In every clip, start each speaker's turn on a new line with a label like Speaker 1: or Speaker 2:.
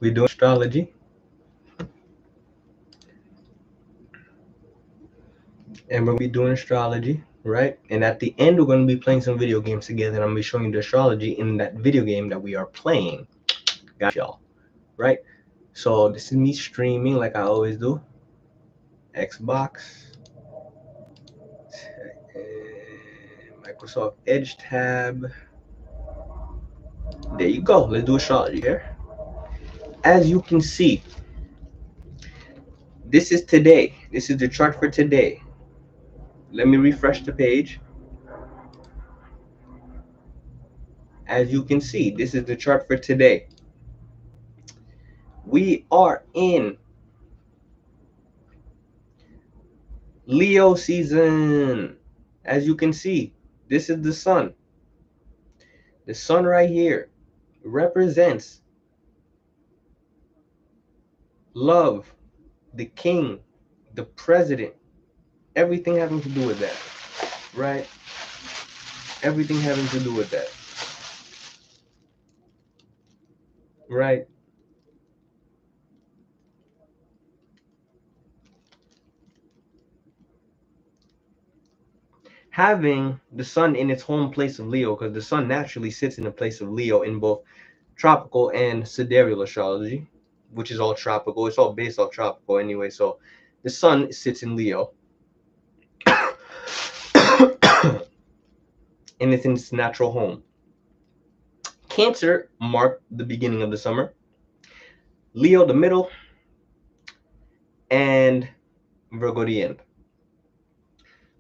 Speaker 1: We're doing astrology. And we're going to be doing astrology, right? And at the end, we're going to be playing some video games together. And I'm going to be showing you the astrology in that video game that we are playing. Got y'all, right? So this is me streaming like I always do. Xbox. Microsoft Edge tab. There you go. Let's do astrology here. As you can see, this is today. This is the chart for today. Let me refresh the page. As you can see, this is the chart for today. We are in Leo season. As you can see, this is the sun. The sun right here represents love, the king, the president, everything having to do with that, right? Everything having to do with that, right? Having the sun in its home place of Leo, because the sun naturally sits in the place of Leo in both tropical and sidereal astrology, which is all tropical. It's all based off tropical anyway. So the sun sits in Leo. And it's in its natural home. Cancer marked the beginning of the summer, Leo the middle, and Virgo the end.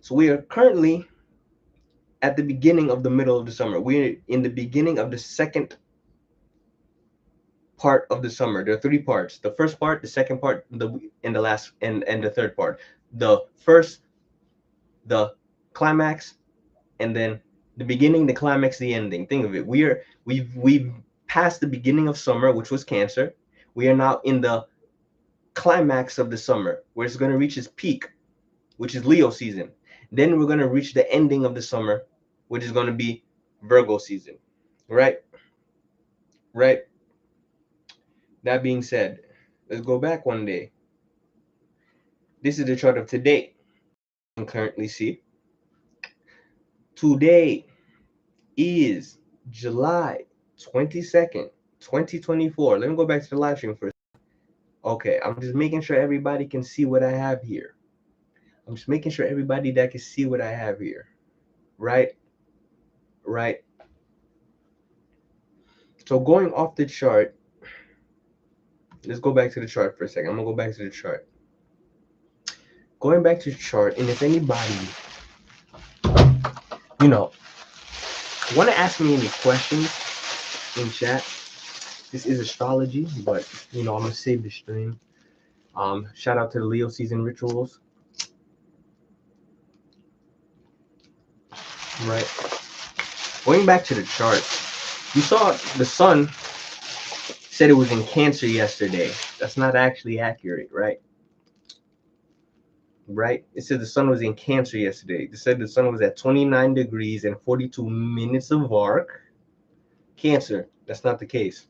Speaker 1: So we are currently at the beginning of the middle of the summer. We're in the beginning of the second part of the summer. There are three parts: the first part, the second part, and the last, and the third part. The first, the climax, and then the beginning, the climax, the ending. Think of it. We've passed the beginning of summer, which was Cancer. We are now in the climax of the summer, where it's going to reach its peak, which is Leo season. Then we're going to reach the ending of the summer, which is going to be Virgo season. Right? Right? That being said, let's go back one day. This is the chart of today. You can currently see. Today is July 22nd, 2024. Let me go back to the live stream first. Okay, I'm just making sure everybody can see what I have here. I'm just making sure everybody that can see what I have here. Right? Right? So going off the chart, let's go back to the chart for a second. I'm going to go back to the chart. Going back to the chart, and if anybody, want to ask me any questions in chat, this is astrology, but, I'm going to save the stream. Shout out to the Leo season rituals. Right. Going back to the chart, you saw the sun said it was in Cancer yesterday. That's not actually accurate, right? Right? It said the sun was in Cancer yesterday. It said the sun was at 29 degrees and 42 minutes of arc. Cancer. That's not the case.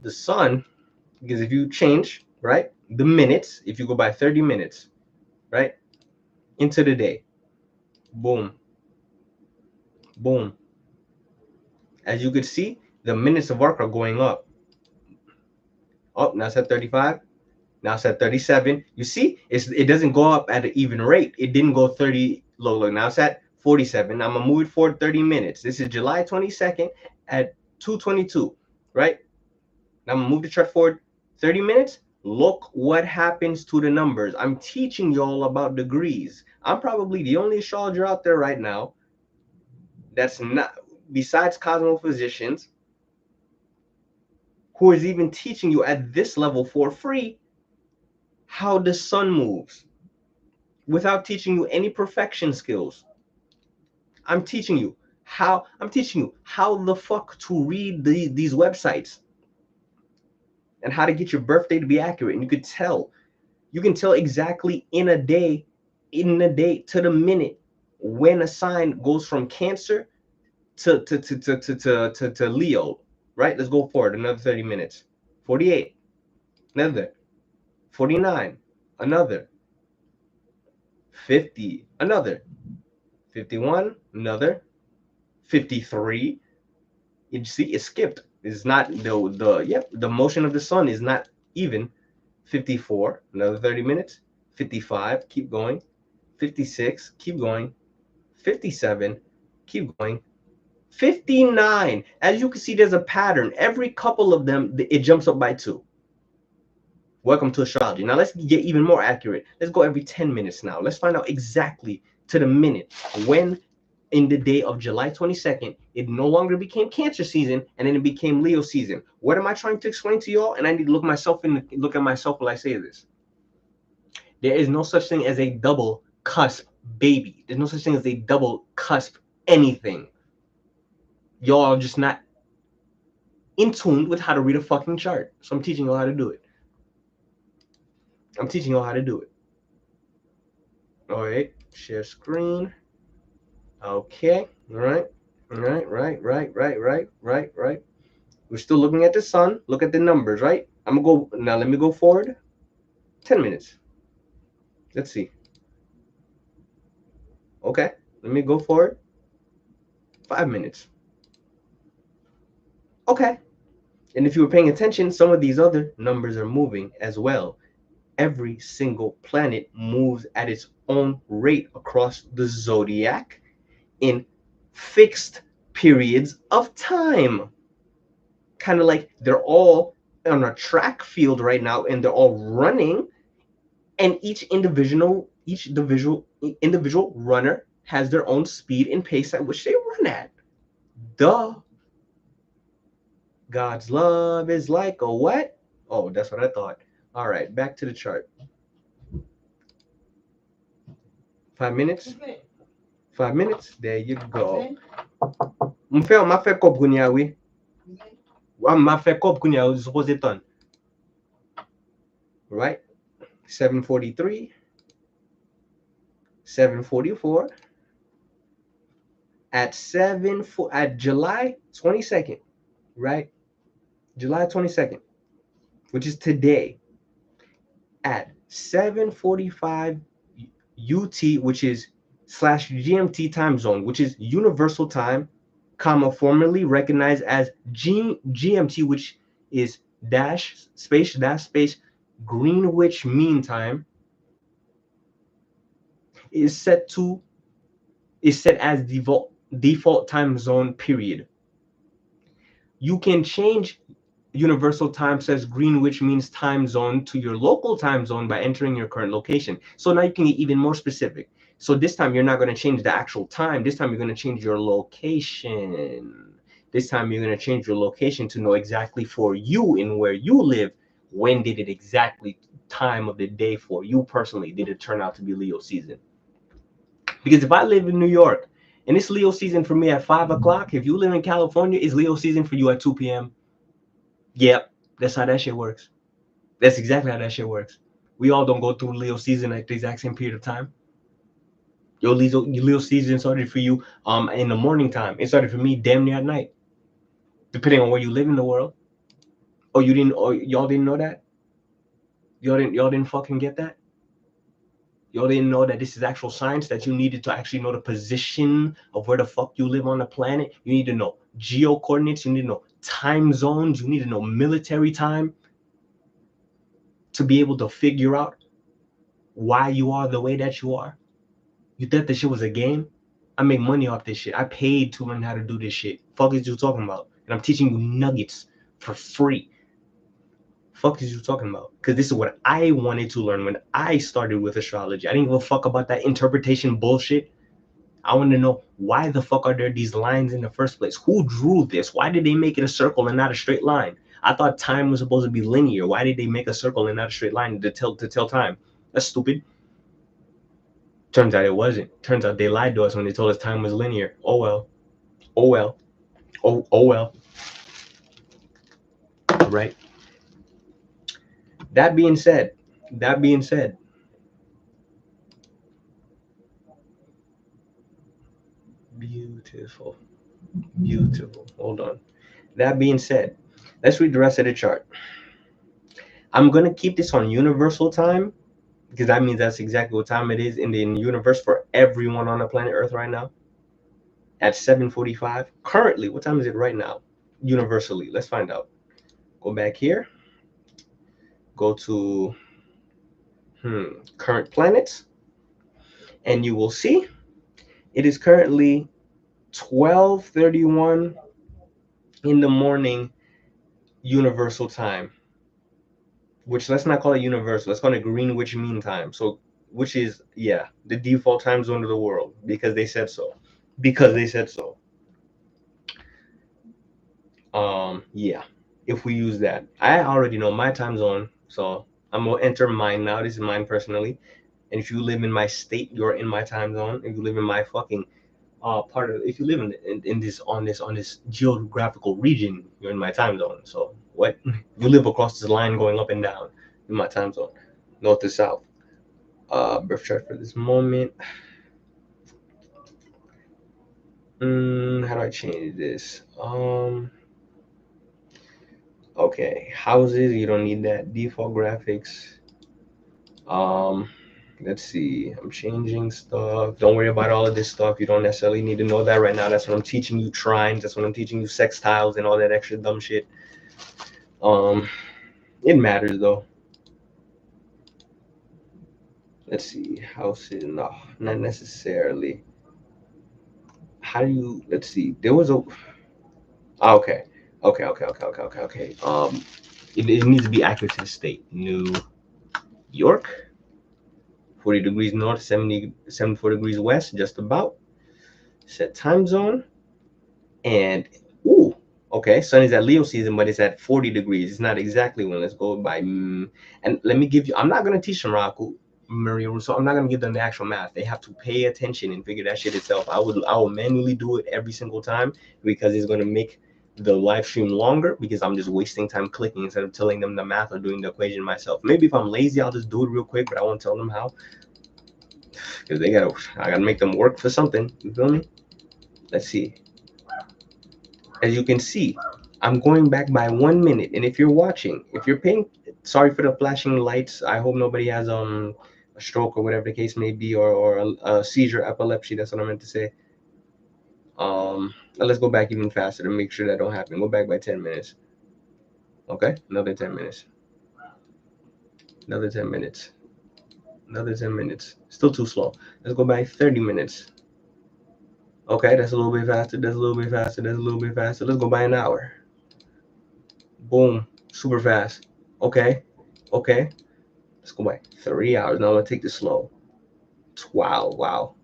Speaker 1: The sun, because if you change, right, the minutes, if you go by 30 minutes, right, into the day, boom, boom. As you could see, the minutes of arc are going up. Oh, now it's at 35. Now it's at 37. You see, it doesn't go up at an even rate. It didn't go 30 low. Now it's at 47. I'm going to move it forward 30 minutes. This is July 22nd at 2:22, right? Now I'm going to move the chart forward 30 minutes. Look what happens to the numbers. I'm teaching y'all about degrees. I'm probably the only astrologer out there right now that's not, besides cosmophysicians, who is even teaching you at this level for free how the sun moves without teaching you any perfection skills. I'm teaching you how the fuck to read these websites and how to get your birthday to be accurate. And you can tell exactly in a day to the minute when a sign goes from Cancer to Leo, right? Let's go forward another 30 minutes. 48. another 49, another 50, another 51, another 53. You see, it skipped. It's not the motion of the sun is not even. 54, another 30 minutes. 55, keep going. 56, keep going. 57, keep going. 59. As you can see, there's a pattern. Every couple of them, it jumps up by 2. Welcome to astrology. Now let's get even more accurate. Let's go every 10 minutes now. Let's find out exactly to the minute when in the day of July 22nd, it no longer became Cancer season and then it became Leo season. What am I trying to explain to y'all? And I need to look at myself while I say this. There is no such thing as a double cusp baby. There's no such thing as a double cusp anything. Y'all are just not in tune with how to read a fucking chart. So I'm teaching you how to do it. All right, share screen. Okay, all right. We're still looking at the sun. Look at the numbers, right? I'm gonna go now. Let me go forward 10 minutes. Let's see. Okay, let me go forward 5 minutes. Okay, and if you were paying attention, some of these other numbers are moving as well. Every single planet moves at its own rate across the zodiac in fixed periods of time. Kind of like they're all on a track field right now and they're all running, and each individual runner has their own speed and pace at which they run at. Duh. God's love is like a what? Oh, that's what I thought. All right, back to the chart. 5 minutes. 5 minutes. There you go. Ma fe kop kunya we. Ma fe kop kunya we supposed to. Right? 7:43. 7:44. At July 22nd, right? July 22nd, which is today, at 7:45 UT, which is /GMT time zone, which is universal time, comma, formerly recognized as GMT, which is space Greenwich Mean Time, is set as default time zone period. You can change universal time says Greenwich means time zone to your local time zone by entering your current location. So now you can get even more specific. So this time you're not going to change the actual time. This time you're going to change your location. This time you're going to change your location to know exactly for you and where you live. When did it exactly time of the day for you personally did it turn out to be Leo season? Because if I live in New York and it's Leo season for me at 5 o'clock, if you live in California, it's Leo season for you at 2 p.m. Yep, that's how that shit works. That's exactly how that shit works. We all don't go through Leo season at the exact same period of time. Your Leo season started for you in the morning time. It started for me damn near at night, depending on where you live in the world. Or y'all didn't know that? Y'all didn't fucking get that? Y'all didn't know that this is actual science, that you needed to actually know the position of where the fuck you live on the planet? You need to know geo coordinates. You need to know time zones. You need to know military time to be able to figure out why you are the way that you are. You thought this shit was a game? I make money off this shit. I paid to learn how to do this shit. Fuck is you talking about? And I'm teaching you nuggets for free. Fuck is you talking about? Because this is what I wanted to learn when I started with astrology. I didn't give a fuck about that interpretation bullshit. I want to know, why the fuck are there these lines in the first place? Who drew this? Why did they make it a circle and not a straight line? I thought time was supposed to be linear. Why did they make a circle and not a straight line to tell time? That's stupid. Turns out it wasn't. Turns out they lied to us when they told us time was linear. Oh well. Oh well. Oh well. Right. That being said, beautiful. Hold on. That being said, let's read the rest of the chart. I'm gonna keep this on universal time because that means that's exactly what time it is in the universe for everyone on the planet Earth right now at 7:45. Currently, what time is it right now? Universally, let's find out. Go back here. Go to current planets, and you will see it is currently 12:31 in the morning universal time, which let's not call it universal, let's call it Greenwich Mean Time. So which is, yeah, the default time zone of the world because they said so. Because they said so. Yeah, if we use that, I already know my time zone, so I'm gonna enter mine now. This is mine personally. And if you live in my state, you're in my time zone. If you live in my fucking part of, if you live in this on this geographical region, you're in my time zone. So what, you live across this line going up and down in my time zone, north to south. Birth chart for this moment. How do I change this? Okay, houses, you don't need that. Default graphics. Let's see, I'm changing stuff. Don't worry about all of this stuff. You don't necessarily need to know that right now. That's what I'm teaching you, trines. That's what I'm teaching you, sextiles and all that extra dumb shit. It matters though. Let's see, houses, no, not necessarily. How do you, let's see, there was a, okay. Okay. It needs to be accurate to the state. New York, 40 degrees north, 74 degrees west, just about. Set time zone. And, ooh, okay, sun is at Leo season, but it's at 40 degrees. It's not exactly when. Let's go by, and let me give you, I'm not going to teach them Raku, Maria Russo. I'm not going to give them the actual math. They have to pay attention and figure that shit itself. I will manually do it every single time because it's going to make the live stream longer because I'm just wasting time clicking instead of telling them the math or doing the equation myself. Maybe if I'm lazy, I'll just do it real quick, but I won't tell them how because I gotta make them work for something. You feel me? Let's see. As you can see, I'm going back by 1 minute. And if you're watching, if you're paying, sorry for the flashing lights. I hope nobody has a stroke or whatever the case may be, or a seizure, epilepsy. That's what I meant to say. Let's go back even faster to make sure that don't happen. Go back by 10 minutes. Okay, another 10 minutes. Another 10 minutes. Another 10 minutes. Still too slow. Let's go back 30 minutes. Okay, that's a little bit faster. That's a little bit faster. That's a little bit faster. Let's go by an hour. Boom, super fast. Okay. Let's go by 3 hours. Now I'm gonna take this slow. Wow.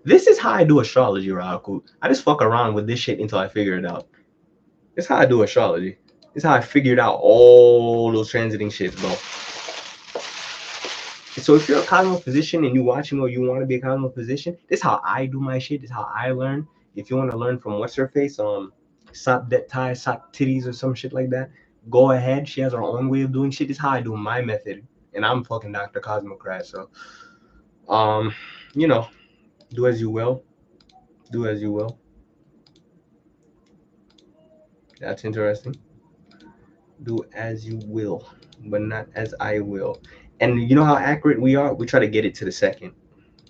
Speaker 1: This is how I do astrology, Raku. I just fuck around with this shit until I figure it out. This is how I do astrology. This is how I figured out all those transiting shits, bro. So if you're a cosmo physician and you're watching or you want to be a cosmo physician, this is how I do my shit. This is how I learn. If you want to learn from what's her face, Sop Det Tai, Sop Titties or some shit like that, go ahead. She has her own way of doing shit. This is how I do my method. And I'm fucking Dr. Cosmocrat. So do as you will. Do as you will. That's interesting. Do as you will, but not as I will. And you know how accurate we are? We try to get it to the second.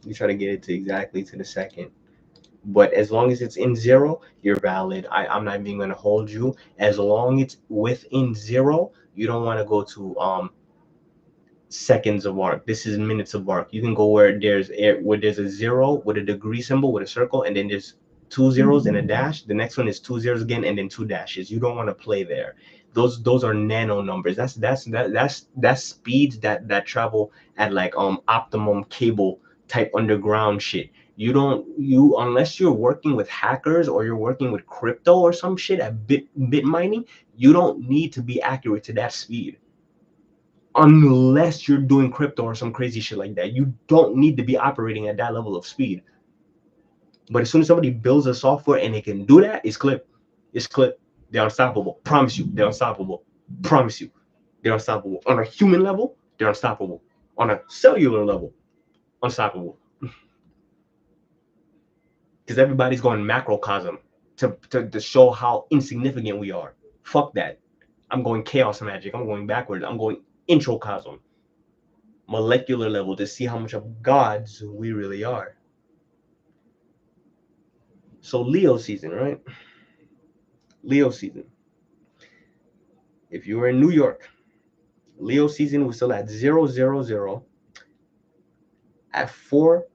Speaker 1: We try to get it to exactly to the second. But as long as it's in zero, you're valid. I'm not even gonna hold you. As long as it's within zero, you don't want to go to seconds of arc. This is minutes of arc. You can go where there's a zero with a degree symbol with a circle, and then there's two zeros and a dash. The next one is two zeros again, and then two dashes. You don't want to play there. Those are nano numbers. That's speeds that travel at like optimum cable type underground shit. You unless you're working with hackers or you're working with crypto or some shit at bit mining, you don't need to be accurate to that speed unless you're doing crypto or some crazy shit like that. You don't need to be operating at that level of speed. But as soon as somebody builds a software and they can do that, it's clip. It's clip. They're unstoppable. Promise you, they're unstoppable. Promise you, they're unstoppable. On a human level, they're unstoppable. On a cellular level, unstoppable. Because everybody's going macrocosm to show how insignificant we are. Fuck that. I'm going chaos magic. I'm going backwards. I'm going introcosm, molecular level, to see how much of gods we really are. So Leo season, right? Leo season. If you were in New York, Leo season was still at 000 at 4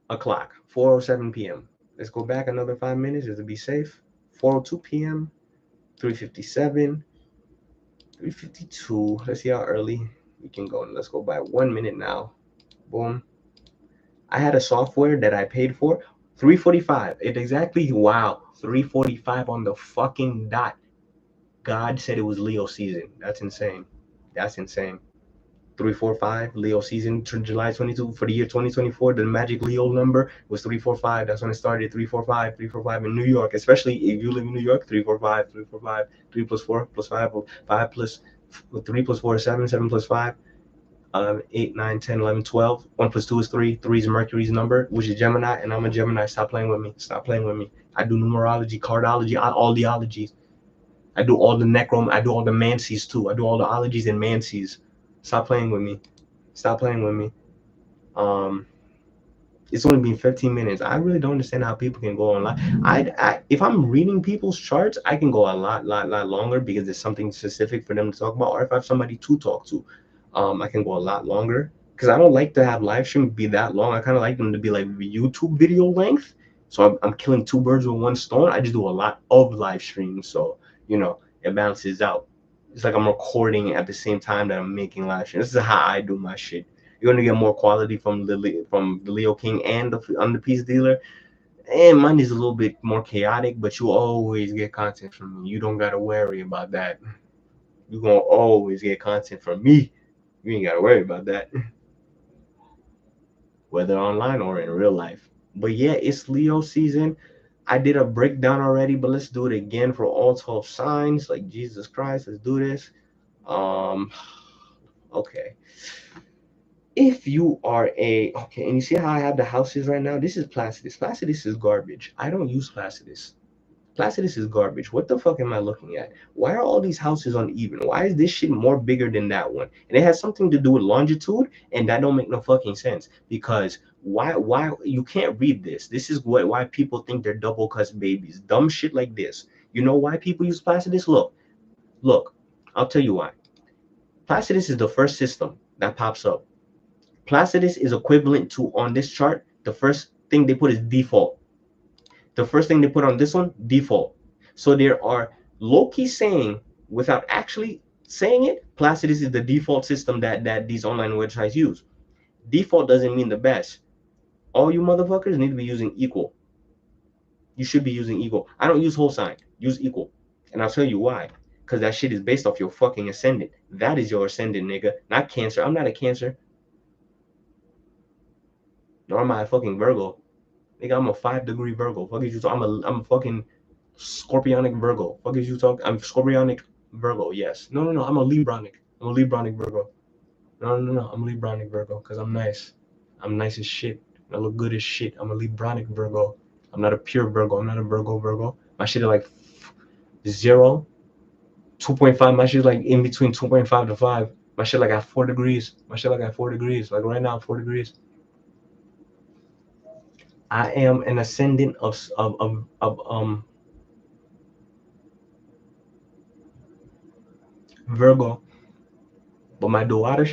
Speaker 1: o'clock, 4:07 p.m. Let's go back another 5 minutes just to be safe. 4:02 p.m., 3:57, 3:52. Let's see how early we can go. Let's go by 1 minute now. Boom. I had a software that I paid for. 3:45. It exactly, wow, 3:45 on the fucking dot. God said it was Leo season. That's insane. That's insane. 345 Leo season, July 22 for the year 2024. The magic Leo number was 345. That's when it started. 345, 345 in New York, especially if you live in New York. 345, 345, 3 plus 4 plus 5, 5 plus 3 plus 4 is 7, 7 plus 5. 8, 9, 10, 11, 12. 1 plus 2 is 3. 3 is Mercury's number, which is Gemini, and I'm a Gemini. Stop playing with me. Stop playing with me. I do numerology, cardology, all the ologies. I do all the necrom. I do all the mancies too. I do all the ologies and mancies. Stop playing with me. Stop playing with me. It's only been 15 minutes. I really don't understand how people can go online. If I'm reading people's charts, I can go a lot longer because there's something specific for them to talk about, or if I have somebody to talk to, I can go a lot longer because I don't like to have live streams be that long. I kind of like them to be like YouTube video length. So I'm killing two birds with one stone. I just do a lot of live streams, so it balances out. It's like I'm recording at the same time that I'm making live streams. This is how I do my shit. You're gonna get more quality from the Leo King and the Peace Dealer. And mine is a little bit more chaotic, but you always get content from me. You don't gotta worry about that. You're gonna always get content from me. You ain't gotta worry about that. Whether online or in real life. But yeah, it's Leo season. I did a breakdown already, but let's do it again for all 12 signs. Like Jesus Christ, let's do this. Okay. If you are okay, and you see how I have the houses right now? This is Placidus. Placidus is garbage. I don't use Placidus. Placidus is garbage. What the fuck am I looking at? Why are all these houses uneven? Why is this shit more bigger than that one? And it has something to do with longitude, and that don't make no fucking sense. Because why you can't read this? This is why people think they're double cuss babies. Dumb shit like this. You know why people use Placidus? Look, I'll tell you why. Placidus is the first system that pops up. Placidus is equivalent to, on this chart, the first thing they put is default. The first thing they put on this one, default. So there are low-key saying, without actually saying it, Placidus is the default system that these online websites use. Default doesn't mean the best. All you motherfuckers need to be using equal. You should be using equal. I don't use whole sign. Use equal. And I'll tell you why. Because that shit is based off your fucking ascendant. That is your ascendant, nigga. Not Cancer. I'm not a Cancer. Nor am I a fucking Virgo. Nigga, I'm a 5-degree Virgo. Fuck is you talking? I'm a fucking Scorpionic Virgo. Fuck is you talking? I'm Scorpionic Virgo. Yes. No. I'm a Libronic. I'm a Libronic Virgo. No. I'm a Libronic Virgo because I'm nice. I'm nice as shit. I look good as shit. I'm a Libronic Virgo. I'm not a pure Virgo. I'm not a Virgo. My shit is like 0, 2.5. My shit is like in between 2.5 to 5. My shit like at 4 degrees. Like right now, 4 degrees. I am an ascendant of Virgo, but my Dwara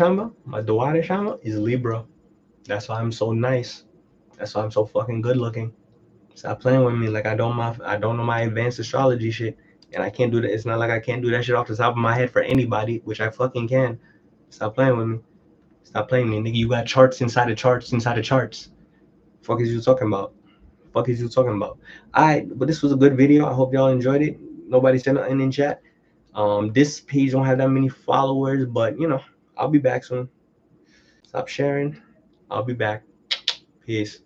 Speaker 1: Shama is Libra. That's why I'm so nice. That's why I'm so fucking good looking. Stop playing with me like I don't know my advanced astrology shit, and I can't do that. It's not like I can't do that shit off the top of my head for anybody, which I fucking can. Stop playing with me. Stop playing with me, nigga. You got charts inside of charts inside of charts. Fuck is you talking about? Alright, but this was a good video. I hope y'all enjoyed it. Nobody said nothing in chat. This page don't have that many followers, but I'll be back soon. Stop sharing. I'll be back. Peace.